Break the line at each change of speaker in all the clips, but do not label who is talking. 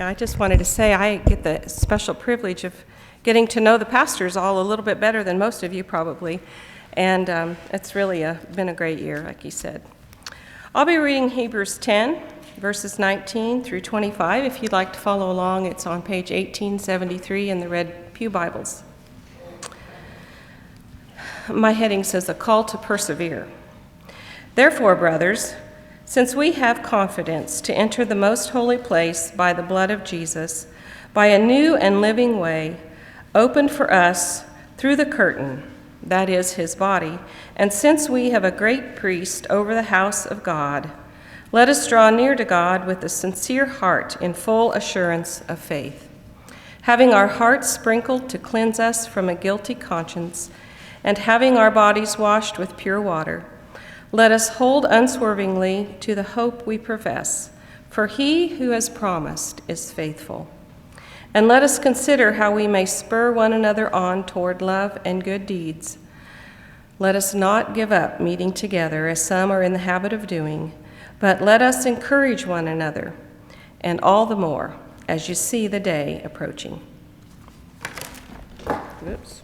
I just wanted to say I get the special privilege of getting to know the pastors all a little bit better than most of you probably, and it's really been a great year, like you said. I'll be reading Hebrews 10, verses 19 through 25. If you'd like to follow along, it's on page 1873 in the Red Pew Bibles. My heading says, A Call to Persevere. Therefore, brothers, since we have confidence to enter the most holy place by the blood of Jesus, by a new and living way, opened for us through the curtain, that is, his body, and since we have a great priest over the house of God, let us draw near to God with a sincere heart in full assurance of faith, having our hearts sprinkled to cleanse us from a guilty conscience, and having our bodies washed with pure water. Let us hold unswervingly to the hope we profess, for he who has promised is faithful. And let us consider how we may spur one another on toward love and good deeds. Let us not give up meeting together, as some are in the habit of doing, but let us encourage one another, and all the more as you see the day approaching. Oops.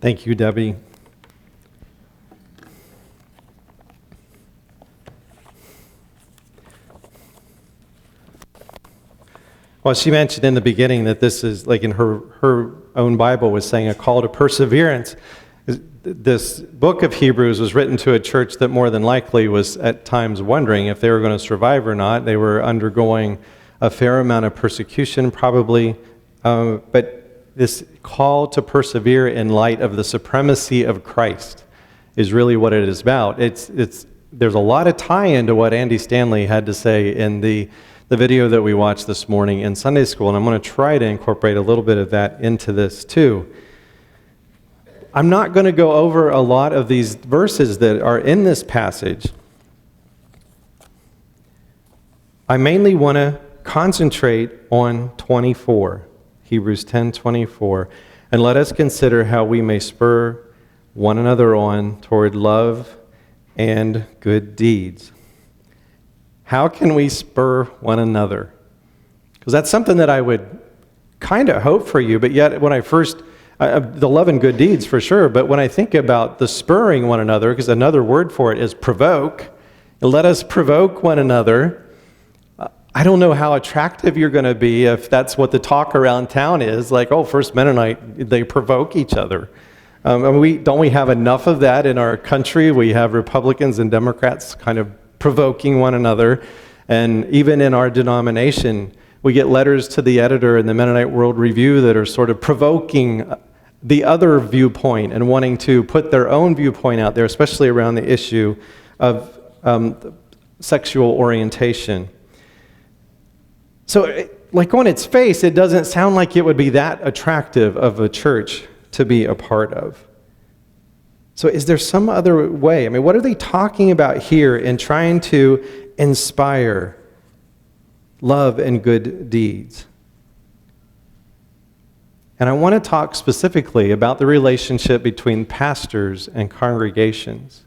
Thank you, Debbie. Well, she mentioned in the beginning that this is, like in her own Bible, was saying a call to perseverance. This book of Hebrews was written to a church that more than likely was at times wondering if they were going to survive or not. They were undergoing a fair amount of persecution, probably, but this call to persevere in light of the supremacy of Christ is really what it is about. There's a lot of tie-in to what Andy Stanley had to say in the video that we watched this morning in Sunday school, and I'm going to try to incorporate a little bit of that into this too. I'm not going to go over a lot of these verses that are in this passage. I mainly want to concentrate on 24. Hebrews 10:24, and let us consider how we may spur one another on toward love and good deeds. How can we spur one another? Because that's something that I would kind of hope for you, but yet when I first, the love and good deeds for sure, but when I think about the spurring one another, because another word for it is provoke, let us provoke one another. I don't know how attractive you're going to be if that's what the talk around town is, like, oh, First Mennonite, they provoke each other. Don't we have enough of that in our country? We have Republicans and Democrats kind of provoking one another, and even in our denomination, we get letters to the editor in the Mennonite World Review that are sort of provoking the other viewpoint and wanting to put their own viewpoint out there, especially around the issue of sexual orientation. So, like on its face, it doesn't sound like it would be that attractive of a church to be a part of. So is there some other way? I mean, what are they talking about here in trying to inspire love and good deeds? And I want to talk specifically about the relationship between pastors and congregations.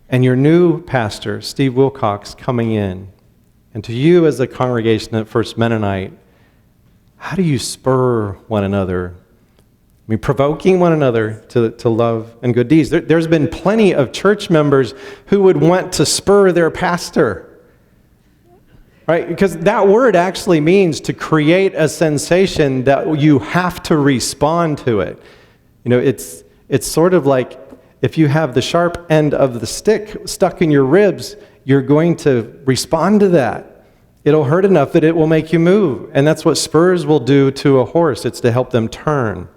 And your new pastor, Steve Wilcox, coming in. And to you as a congregation at First Mennonite, how do you spur one another? I mean, provoking one another to love and good deeds. There's been plenty of church members who would want to spur their pastor, right? Because that word actually means to create a sensation that you have to respond to it. You know, it's sort of like if you have the sharp end of the stick stuck in your ribs, you're going to respond to that. It'll hurt enough that it will make you move. And that's what spurs will do to a horse. It's to help them turn.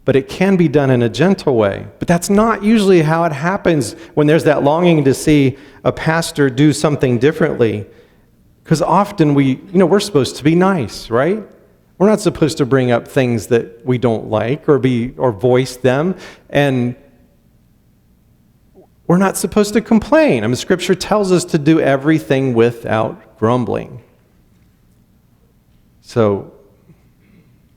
But it can be done in a gentle way. But that's not usually how it happens when there's that longing to see a pastor do something differently. Because often we're supposed to be nice, right? We're not supposed to bring up things that we don't like or voice them. And we're not supposed to complain. I mean, Scripture tells us to do everything without grumbling. So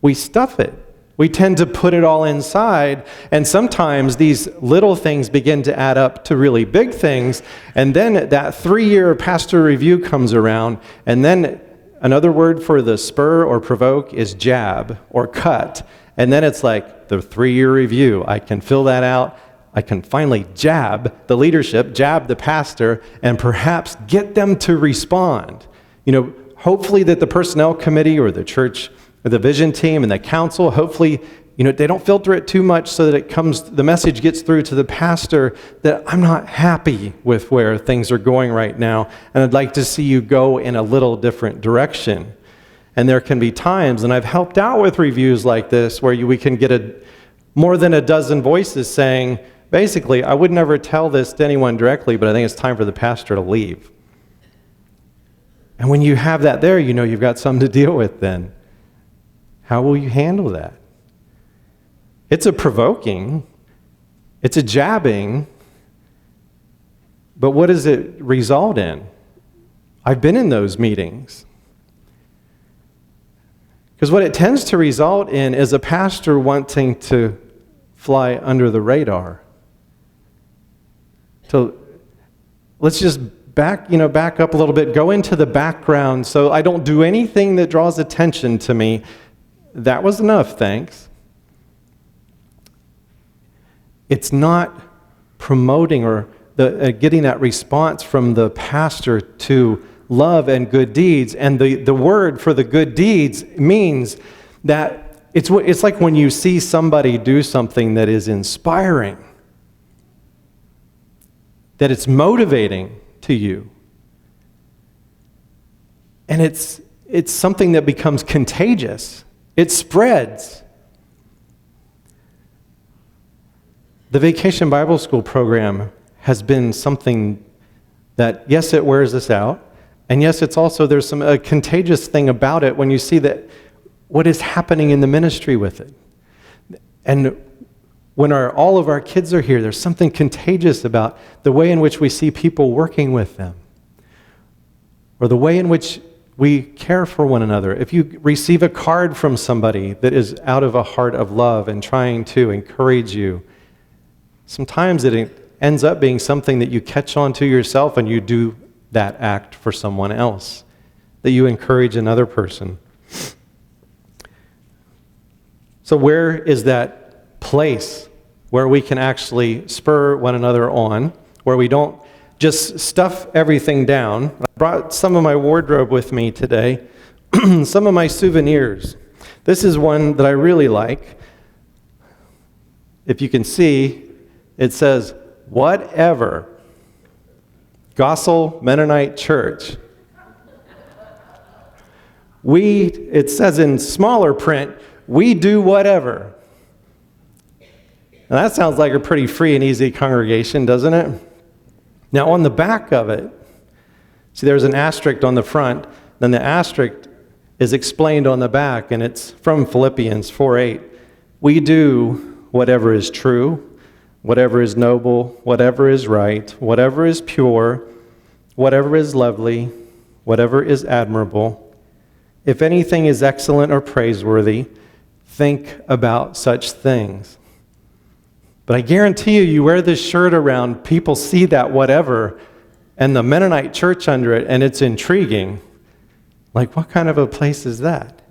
we stuff it. We tend to put it all inside, and sometimes these little things begin to add up to really big things, and then that 3-year pastor review comes around, and then another word for the spur or provoke is jab or cut, and then it's like the 3-year review. I can fill that out. I can finally jab the leadership, jab the pastor, and perhaps get them to respond. Hopefully that the personnel committee or the church, or the vision team and the council, hopefully, they don't filter it too much so that the message gets through to the pastor that I'm not happy with where things are going right now, and I'd like to see you go in a little different direction. And there can be times, and I've helped out with reviews like this, where we can get more than a dozen voices saying, basically, I would never tell this to anyone directly, but I think it's time for the pastor to leave. And when you have that there, you've got something to deal with then. How will you handle that? It's a provoking, it's a jabbing, but what does it result in? I've been in those meetings. Because what it tends to result in is a pastor wanting to fly under the radar. So let's just back up a little bit, go into the background so I don't do anything that draws attention to me. That was enough, thanks. It's not promoting or getting that response from the pastor to love and good deeds. And the word for the good deeds means that it's like when you see somebody do something that is inspiring, that it's motivating to you. And it's something that becomes contagious. It spreads. The Vacation Bible School program has been something that, yes, it wears us out, and yes, it's also, there's a contagious thing about it when you see that what is happening in the ministry with it. And when all of our kids are here, there's something contagious about the way in which we see people working with them, or the way in which we care for one another. If you receive a card from somebody that is out of a heart of love and trying to encourage you, sometimes it ends up being something that you catch on to yourself and you do that act for someone else, that you encourage another person. So where is that place where we can actually spur one another on, where we don't just stuff everything down? I brought some of my wardrobe with me today, some of my souvenirs. This is one that I really like. If you can see, it says, "Whatever, Gospel Mennonite Church." It says in smaller print, "We do whatever." Now that sounds like a pretty free and easy congregation, doesn't it? Now on the back of it, see there's an asterisk on the front, then the asterisk is explained on the back, and it's from Philippians 4:8. We do whatever is true, whatever is noble, whatever is right, whatever is pure, whatever is lovely, whatever is admirable. If anything is excellent or praiseworthy, think about such things. But I guarantee you wear this shirt around, people see that whatever, and the Mennonite church under it, and it's intriguing. Like, what kind of a place is that?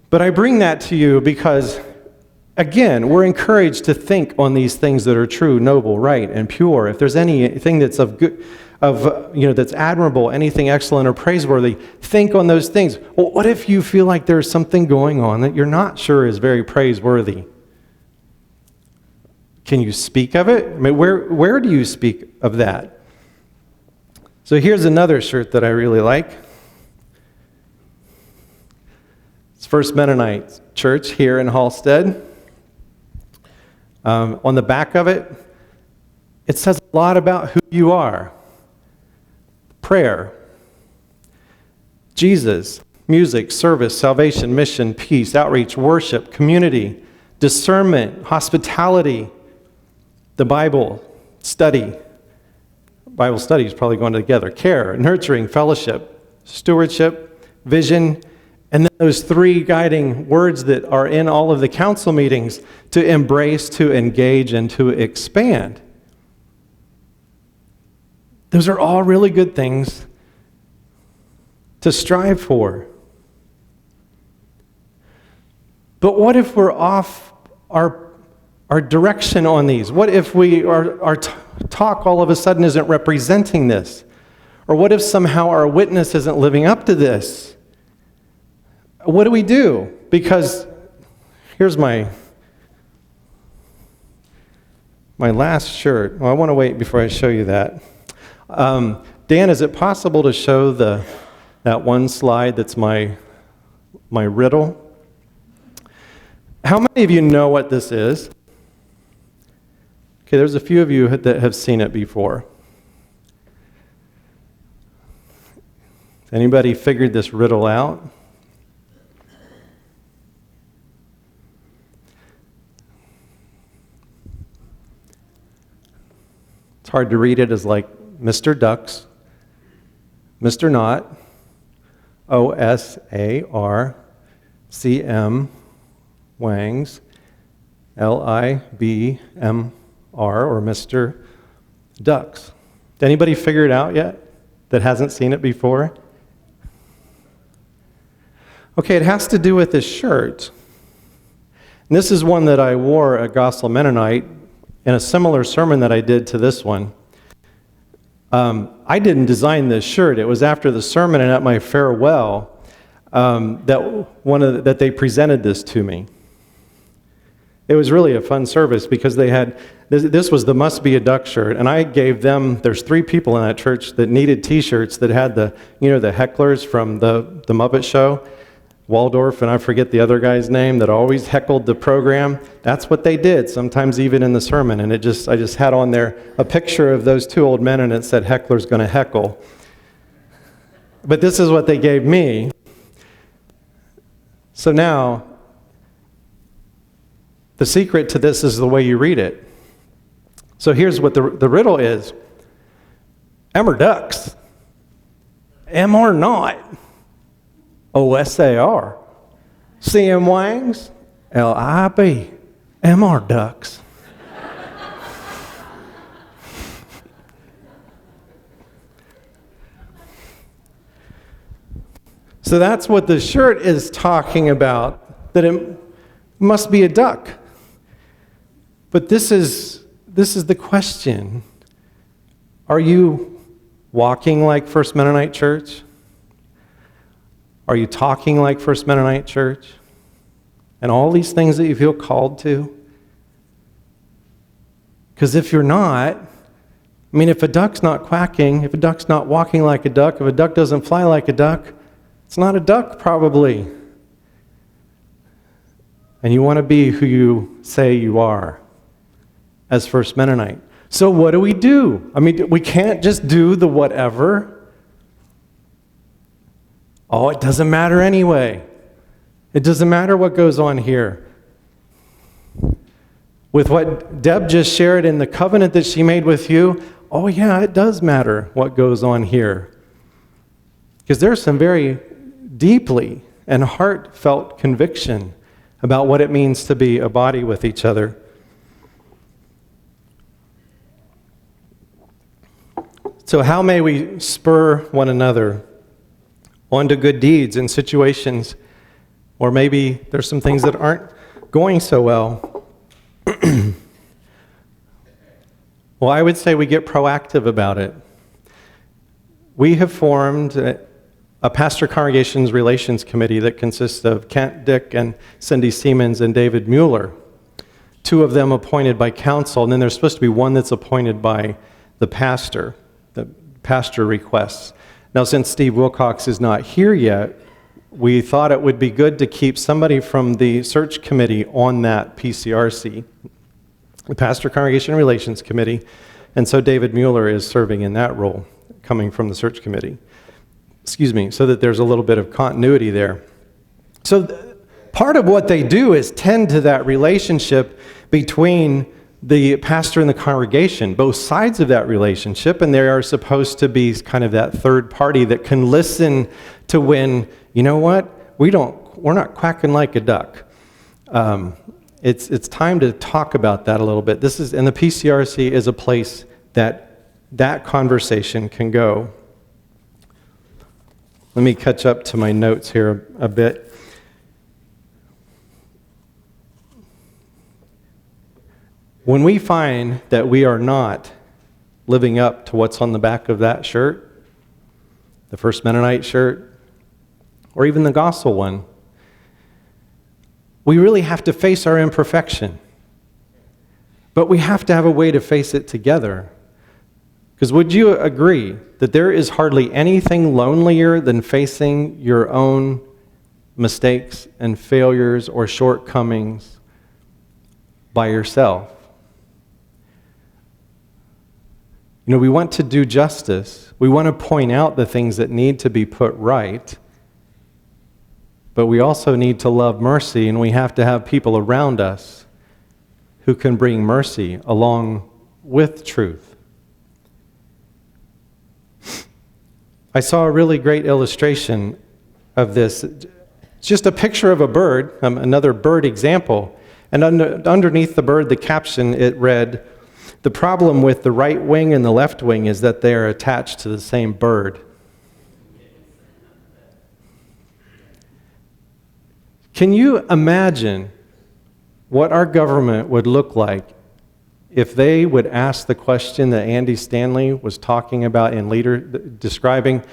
But I bring that to you because, again, we're encouraged to think on these things that are true, noble, right, and pure. If there's anything that's that's admirable, anything excellent or praiseworthy, think on those things. Well, what if you feel like there's something going on that you're not sure is very praiseworthy? Can you speak of it? I mean, where do you speak of that? So here's another shirt that I really like. It's First Mennonite Church here in Halstead. On the back of it, it says a lot about who you are. Prayer, Jesus, music, service, salvation, mission, peace, outreach, worship, community, discernment, hospitality, the Bible study. Bible study is probably going together. Care, nurturing, fellowship, stewardship, vision, And then those three guiding words that are in all of the council meetings: to embrace, to engage, and to expand. Those are all really good things to strive for. But what if we're off our direction on these? What if our talk all of a sudden isn't representing this? Or what if somehow our witness isn't living up to this? What do we do? Because here's my last shirt. Well, I want to wait before I show you that. Dan, is it possible to show that one slide that's my riddle? How many of you know what this is? Okay, there's a few of you that have seen it before. Anybody figured this riddle out? It's hard to read it as like Mr. Ducks, Mr. Not, OSARCM, Wangs, LIBMR, or Mr. Ducks. Did anybody figure it out yet that hasn't seen it before? Okay, it has to do with this shirt. And this is one that I wore at Gospel Mennonite in a similar sermon that I did to this one. I didn't design this shirt. It was after the sermon and at my farewell that they presented this to me. It was really a fun service because they had, this was the Must Be a Duck shirt, and I gave them, there's 3 people in that church that needed t-shirts that had the hecklers from the Muppet Show, Waldorf, and I forget the other guy's name, that always heckled the program. That's what they did, sometimes even in the sermon, and I just had on there a picture of those 2 old men, and it said, "Heckler's gonna heckle." But this is what they gave me. So now, the secret to this is the way you read it. So here's what the riddle is. M or ducks? M or not? OSAR. CM Wangs? LIB. M or ducks? So that's what the shirt is talking about, that it must be a duck. But this is the question. Are you walking like First Mennonite Church? Are you talking like First Mennonite Church? And all these things that you feel called to? Because if you're not, if a duck's not quacking, if a duck's not walking like a duck, if a duck doesn't fly like a duck, it's not a duck probably. And you want to be who you say you are as First Mennonite. So what do? We can't just do the whatever. Oh, it doesn't matter anyway. It doesn't matter what goes on here. With what Deb just shared in the covenant that she made with you, oh yeah, it does matter what goes on here. Because there's some very deeply and heartfelt conviction about what it means to be a body with each other. So how may we spur one another onto good deeds in situations or maybe there's some things that aren't going so well? Well, I would say we get proactive about it. We have formed a pastor congregations relations committee that consists of Kent Dick and Cindy Siemens and David Mueller. 2 of them appointed by council, and then there's supposed to be 1 that's appointed by the pastor requests. Now, since Steve Wilcox is not here yet, we thought it would be good to keep somebody from the search committee on that PCRC, the Pastor Congregation Relations Committee, and so David Mueller is serving in that role, coming from the search committee. So that there's a little bit of continuity there. So part of what they do is tend to that relationship between the pastor and the congregation, both sides of that relationship, and they are supposed to be kind of that third party that can listen to when, you know what, we're not quacking like a duck. It's time to talk about that a little bit. And the PCRC is a place that conversation can go. Let me catch up to my notes here a bit. When we find that we are not living up to what's on the back of that shirt, the First Mennonite shirt, or even the gospel one, we really have to face our imperfection. But we have to have a way to face it together. Because would you agree that there is hardly anything lonelier than facing your own mistakes and failures or shortcomings by yourself? You know, we want to do justice. We want to point out the things that need to be put right. But we also need to love mercy, and we have to have people around us who can bring mercy along with truth. I saw a really great illustration of this. It's just a picture of a bird, another bird example. And underneath the bird, the caption, it read, "The problem with the right wing and the left wing is that they are attached to the same bird." Can you imagine what our government would look like if they would ask the question that Andy Stanley was talking about in describing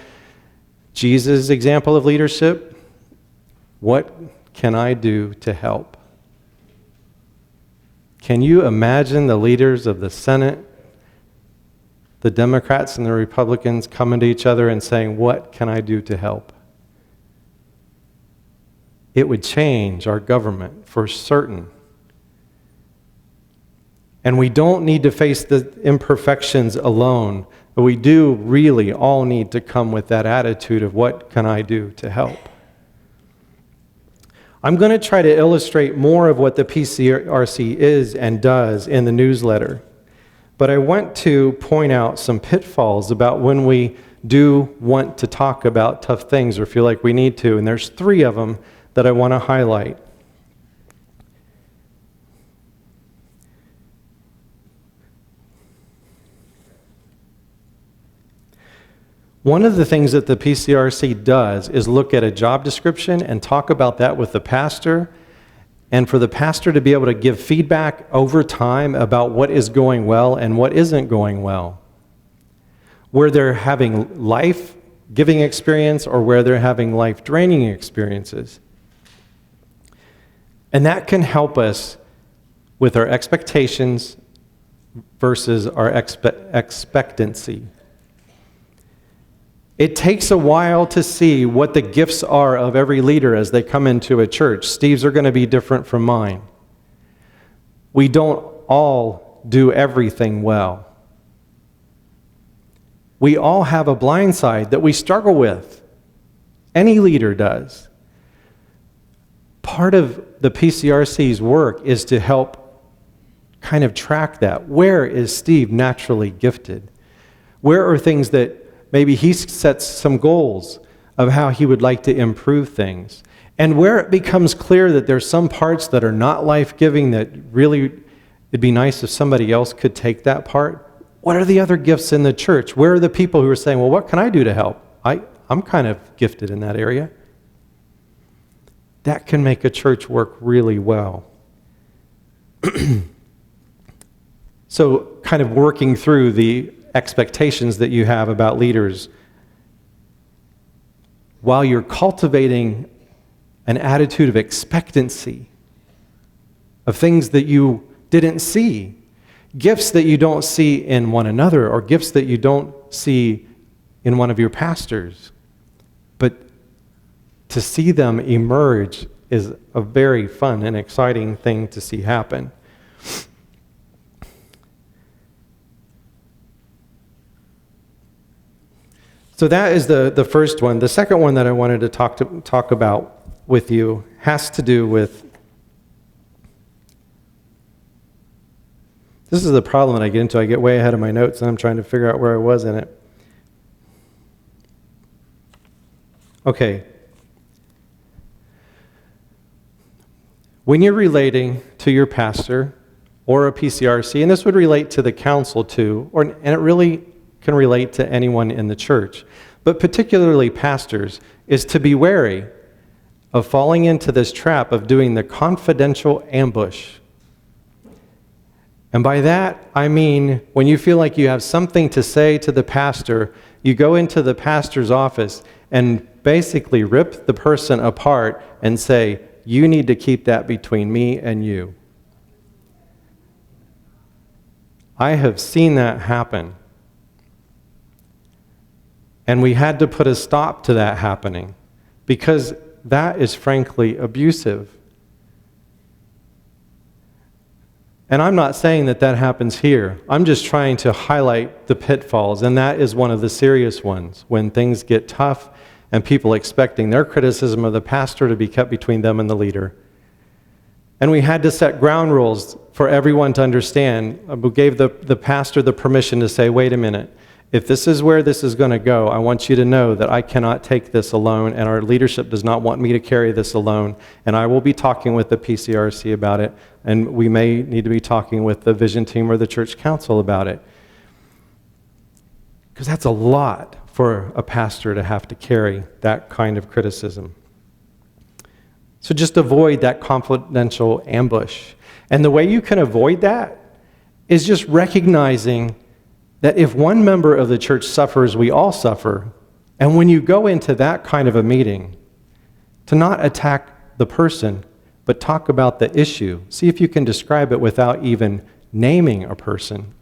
Jesus' example of leadership? What can I do to help? Can you imagine the leaders of the Senate, the Democrats and the Republicans coming to each other and saying, "What can I do to help?" It would change our government for certain. And we don't need to face the imperfections alone, but we do really all need to come with that attitude of what can I do to help? I'm going to try to illustrate more of what the PCRC is and does in the newsletter, but I want to point out some pitfalls about when we do want to talk about tough things or feel like we need to, and there's 3 of them that I want to highlight. One of the things that the PCRC does is look at a job description and talk about that with the pastor, and for the pastor to be able to give feedback over time about what is going well and what isn't going well. Where they're having life-giving experience or where they're having life-draining experiences. And that can help us with our expectations versus our expectancy. It takes a while to see what the gifts are of every leader as they come into a church. Steve's are going to be different from mine. We don't all do everything well. We all have a blind side that we struggle with. Any leader does. Part of the PCRC's work is to help kind of track that. Where is Steve naturally gifted? Where are things that maybe he sets some goals of how he would like to improve things? And where it becomes clear that there's some parts that are not life-giving that really it'd be nice if somebody else could take that part. What are the other gifts in the church? Where are the people who are saying, well, what can I do to help? I'm kind of gifted in that area. That can make a church work really well. So kind of working through the expectations that you have about leaders while you're cultivating an attitude of expectancy of things that you didn't see, gifts that you don't see in one another or gifts that you don't see in one of your pastors. But to see them emerge is a very fun and exciting thing to see happen. So that is the first one. The second one that I wanted to talk about with you has to do with, this is the problem that I get into. I get way ahead of my notes and I'm trying to figure out where I was in it. Okay. when you're relating to your pastor or a PCRC, and this would relate to the council too, and it really can relate to anyone in the church, but particularly pastors, is to be wary of falling into this trap of doing the confidential ambush. And by that, I mean when you feel like you have something to say to the pastor, you go into the pastor's office and basically rip the person apart and say, you need to keep that between me and you. I have seen that happen. And we had to put a stop to that happening because that is frankly abusive. And I'm not saying that that happens here. I'm just trying to highlight the pitfalls, and that is one of the serious ones, when things get tough and people expecting their criticism of the pastor to be kept between them and the leader. And we had to set ground rules for everyone to understand. We gave the pastor the permission to say, wait a minute, if this is where this is going to go, I want you to know that I cannot take this alone, and our leadership does not want me to carry this alone, and I will be talking with the PCRC about it, and we may need to be talking with the vision team or the church council about it. Because that's a lot for a pastor to have to carry that kind of criticism. So just avoid that confidential ambush. And the way you can avoid that is just recognizing that if one member of the church suffers, we all suffer. And when you go into that kind of a meeting, to not attack the person, but talk about the issue. See if you can describe it without even naming a person.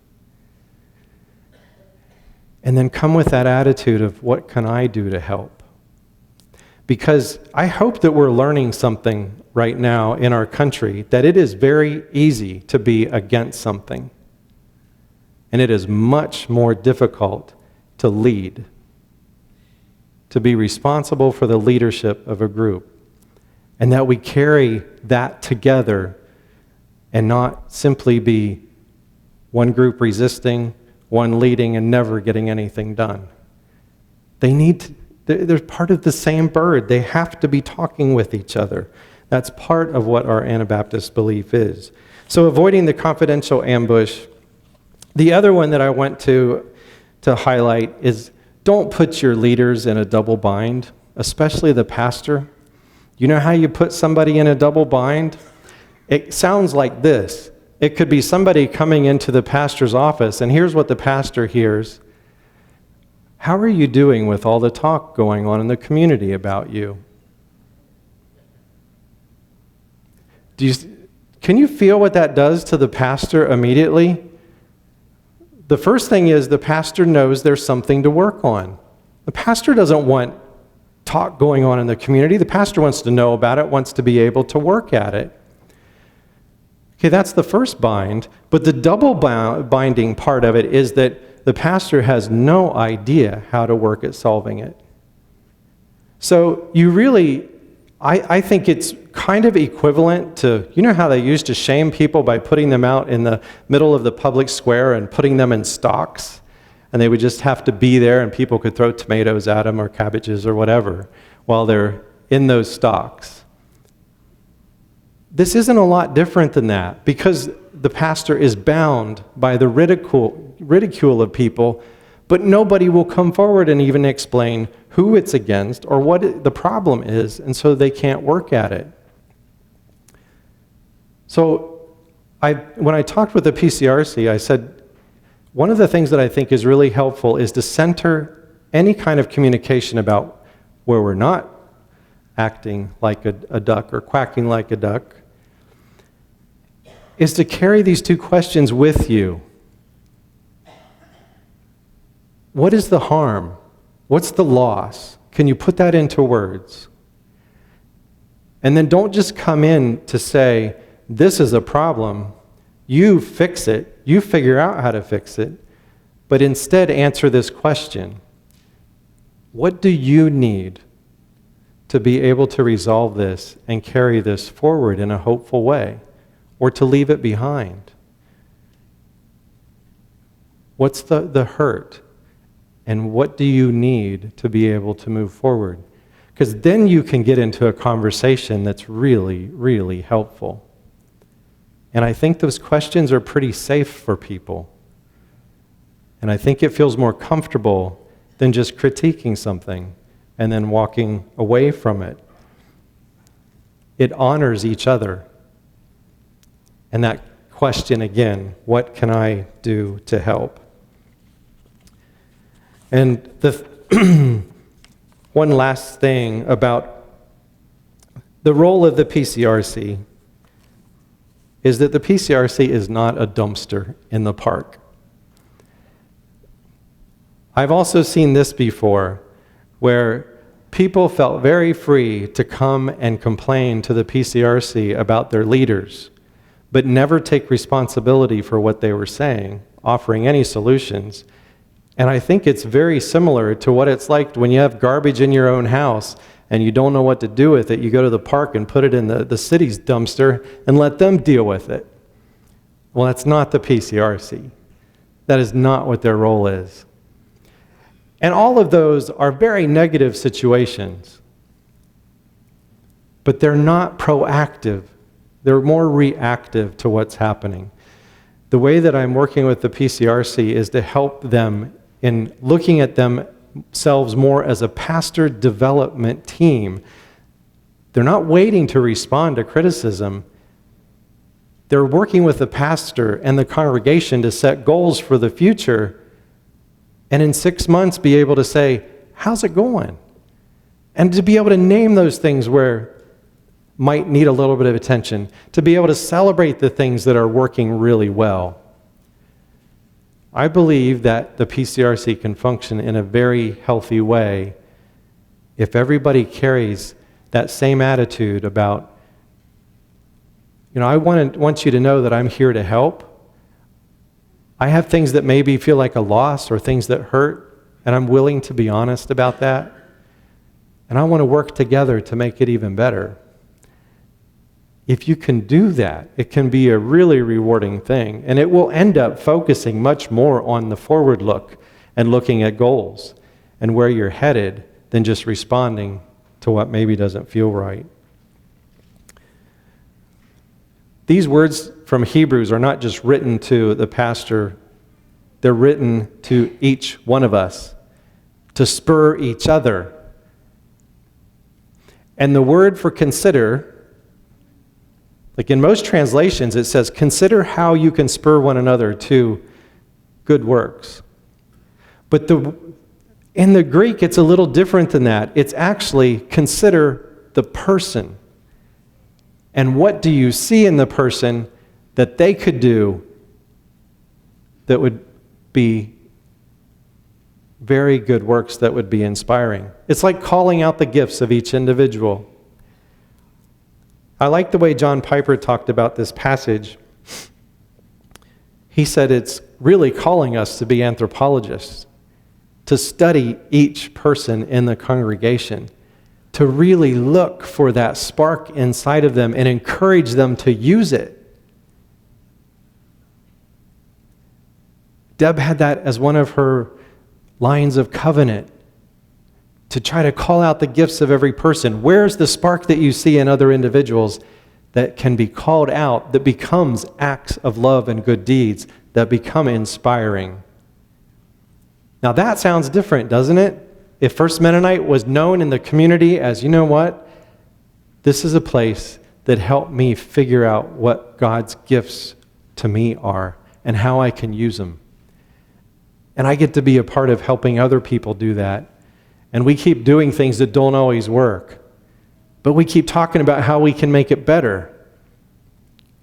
And then come with that attitude of, what can I do to help? Because I hope that we're learning something right now in our country, that it is very easy to be against something. And it is much more difficult to lead, to be responsible for the leadership of a group. And that we carry that together and not simply be one group resisting, one leading, and never getting anything done. They're part of the same bird. They have to be talking with each other. That's part of what our Anabaptist belief is. So avoiding the confidential ambush. The other one that I want to highlight is, don't put your leaders in a double bind, especially the pastor. You know how you put somebody in a double bind? It sounds like this. It could be somebody coming into the pastor's office, and here's what the pastor hears. How are you doing with all the talk going on in the community about you? Can you feel what that does to the pastor immediately? The first thing is the pastor knows there's something to work on. The pastor doesn't want talk going on in the community. The pastor wants to know about it, wants to be able to work at it. Okay, that's the first bind. But the double binding part of it is that the pastor has no idea how to work at solving it. So you really, I think it's kind of equivalent to, you know how they used to shame people by putting them out in the middle of the public square and putting them in stocks? And they would just have to be there and people could throw tomatoes at them or cabbages or whatever while they're in those stocks. This isn't a lot different than that, because the pastor is bound by the ridicule of people, but nobody will come forward and even explain who it's against or what the problem is, and so they can't work at it. So when I talked with the PCRC, I said, one of the things that I think is really helpful is to center any kind of communication about where we're not acting like a duck or quacking like a duck, is to carry these two questions with you. What is the harm? What's the loss? Can you put that into words? And then don't just come in to say, this is a problem. You fix it. You figure out how to fix it. But instead answer this question. What do you need to be able to resolve this and carry this forward in a hopeful way? Or to leave it behind? What's the hurt? And what do you need to be able to move forward? Because then you can get into a conversation that's really, really helpful. And I think those questions are pretty safe for people. And I think it feels more comfortable than just critiquing something and then walking away from it. It honors each other. And that question again, what can I do to help? And the one last thing about the role of the PCRC is that the PCRC is not a dumpster in the park. I've also seen this before, where people felt very free to come and complain to the PCRC about their leaders, but never take responsibility for what they were saying, offering any solutions. And I think it's very similar to what it's like when you have garbage in your own house and you don't know what to do with it. You go to the park and put it in the city's dumpster and let them deal with it. Well, that's not the PCRC. That is not what their role is. And all of those are very negative situations. But they're not proactive. They're more reactive to what's happening. The way that I'm working with the PCRC is to help them in looking at themselves more as a pastor development team. They're not waiting to respond to criticism. They're working with the pastor and the congregation to set goals for the future, and in 6 months be able to say, how's it going? And to be able to name those things where might need a little bit of attention, to be able to celebrate the things that are working really well. I believe that the PCRC can function in a very healthy way if everybody carries that same attitude about, I want you to know that I'm here to help. I have things that maybe feel like a loss or things that hurt, and I'm willing to be honest about that. And I want to work together to make it even better. If you can do that, it can be a really rewarding thing, and it will end up focusing much more on the forward look and looking at goals and where you're headed than just responding to what maybe doesn't feel right. These words from Hebrews are not just written to the pastor, they're written to each one of us to spur each other. And the word for consider, like in most translations, it says, consider how you can spur one another to good works. But in the Greek, it's a little different than that. It's actually consider the person. And what do you see in the person that they could do that would be very good works that would be inspiring? It's like calling out the gifts of each individual. I like the way John Piper talked about this passage. He said it's really calling us to be anthropologists, to study each person in the congregation, to really look for that spark inside of them and encourage them to use it. Deb had that as one of her lines of covenant, to try to call out the gifts of every person. Where's the spark that you see in other individuals that can be called out, that becomes acts of love and good deeds that become inspiring? Now that sounds different, doesn't it? If First Mennonite was known in the community as, you know what? This is a place that helped me figure out what God's gifts to me are and how I can use them. And I get to be a part of helping other people do that. And we keep doing things that don't always work. But we keep talking about how we can make it better.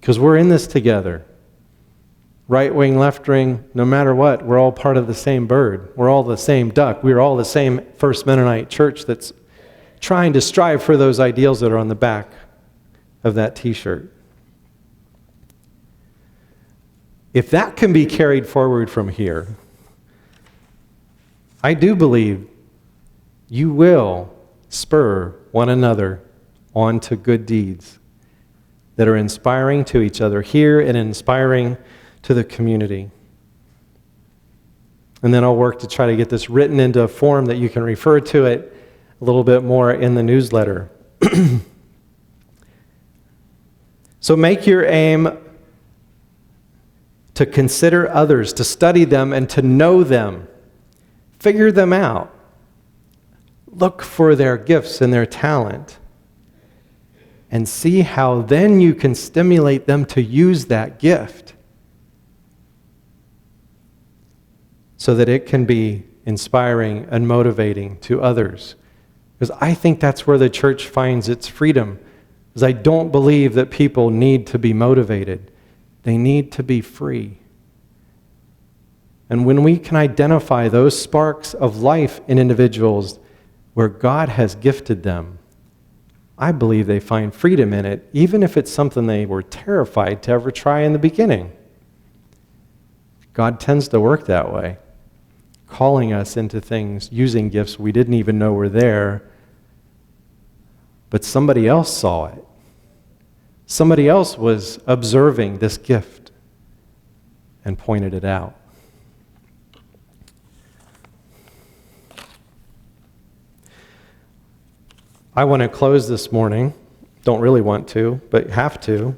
Because we're in this together. Right wing, left wing, no matter what, we're all part of the same bird. We're all the same duck. We're all the same First Mennonite church that's trying to strive for those ideals that are on the back of that t-shirt. If that can be carried forward from here, I do believe you will spur one another on to good deeds that are inspiring to each other here and inspiring to the community. And then I'll work to try to get this written into a form that you can refer to it a little bit more in the newsletter. So make your aim to consider others, to study them, and to know them. Figure them out. Look for their gifts and their talent. And see how then you can stimulate them to use that gift so that it can be inspiring and motivating to others. Because I think that's where the church finds its freedom. Because I don't believe that people need to be motivated. They need to be free. And when we can identify those sparks of life in individuals where God has gifted them, I believe they find freedom in it, even if it's something they were terrified to ever try in the beginning. God tends to work that way, calling us into things, using gifts we didn't even know were there, but somebody else saw it. Somebody else was observing this gift and pointed it out. I want to close this morning, don't really want to, but have to,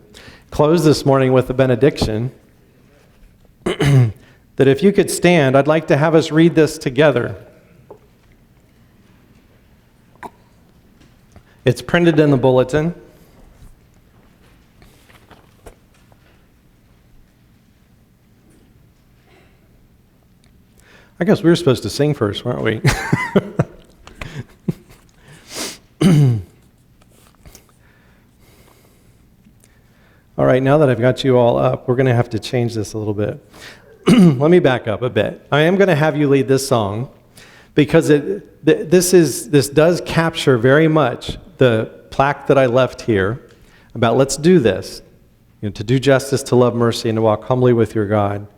close this morning with a benediction that if you could stand, I'd like to have us read this together. It's printed in the bulletin. I guess we were supposed to sing first, weren't we? All right, now that I've got you all up, we're going to have to change this a little bit. Let me back up a bit. I am going to have you lead this song because this does capture very much the plaque that I left here about let's do this, to do justice, to love mercy, and to walk humbly with your God,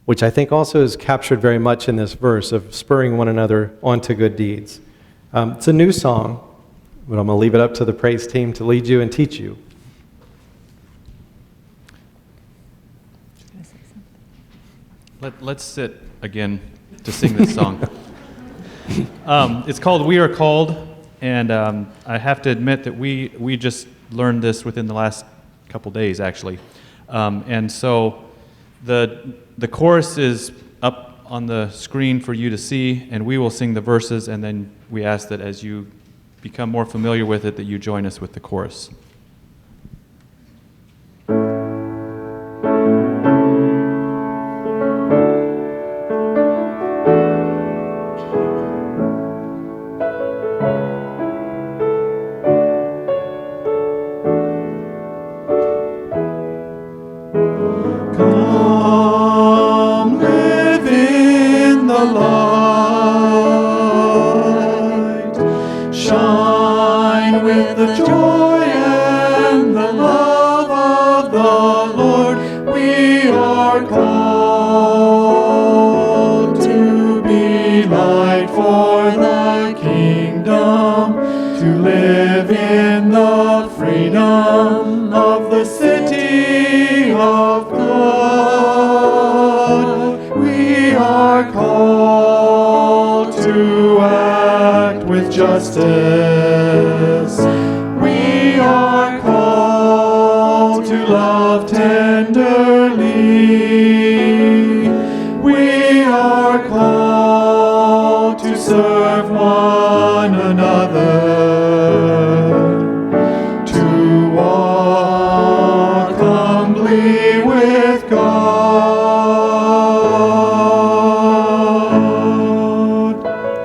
which I think also is captured very much in this verse of spurring one another onto good deeds. It's a new song, but I'm going to leave it up to the praise team to lead you and teach you.
Let's sit again to sing this song. It's called We Are Called, and I have to admit that we just learned this within the last couple days, actually. And so the chorus is up on the screen for you to see, and we will sing the verses, and then we ask that as you become more familiar with it, that you join us with the chorus.
Justice. We are called to love tenderly. We are called to serve one another, to walk humbly with God.